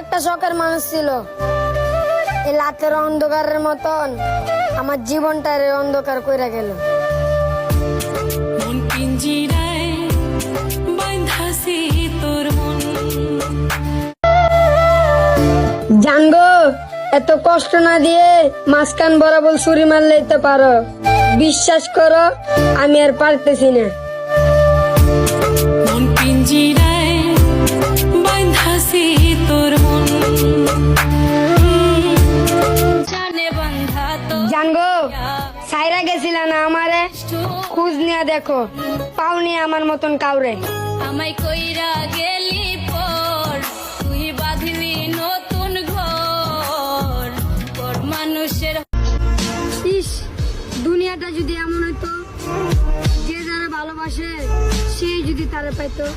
একটা শখের মানুষ ছিল। এই রাতের অন্ধকারের মতন আমার জীবনটার অন্ধকার কইরা গেল। মন পিঞ্জিরায় বাঁধাছি তোর মন। জানগো, এত কষ্ট না দিয়ে মাঝখান বরাবর ছুরি মারলেই তো পারো। বিশ্বাস করো, আমি আর পারতেছি না। মন পিঞ্জিরায় বাঁধাছি তোর মন। জানে বাঁধা তো জানগো, সাইরা গেছিল না আমারে, খোঁজ নিয়ে দেখো, পাওনি আমার মতন কাউরে। আমায় কইরা গেলি পর, তুই বাঁধলি নতুন ঘর। পর মানুষের ইস, দুনিয়াটা যদি এমন হইতো, যে যারা ভালোবাসে সেই যদি তারা পাইতো।